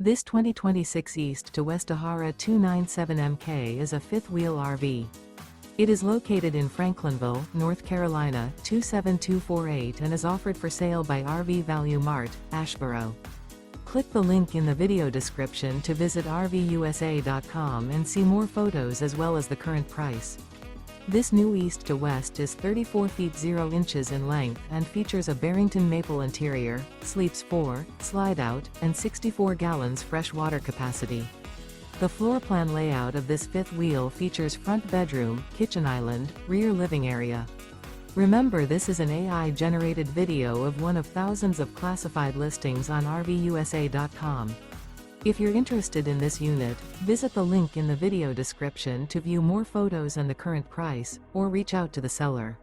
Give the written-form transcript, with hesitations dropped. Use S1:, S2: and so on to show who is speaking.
S1: This 2026 East to West Ahara 297MK is a fifth-wheel RV. It is located in Franklinville, North Carolina 27248 and is offered for sale by RV Value Mart, Asheboro. Click the link in the video description to visit RVUSA.com and see more photos as well as the current price. This new East to West is 34 feet 0 inches in length and features a Barrington Maple interior, sleeps 4, Slideout, and 64 gallons fresh water capacity. The floor plan layout of this fifth wheel features front bedroom, kitchen island, rear living area. Remember, this is an AI-generated video of one of thousands of classified listings on RVUSA.com. If you're interested in this unit, visit the link in the video description to view more photos and the current price, or reach out to the seller.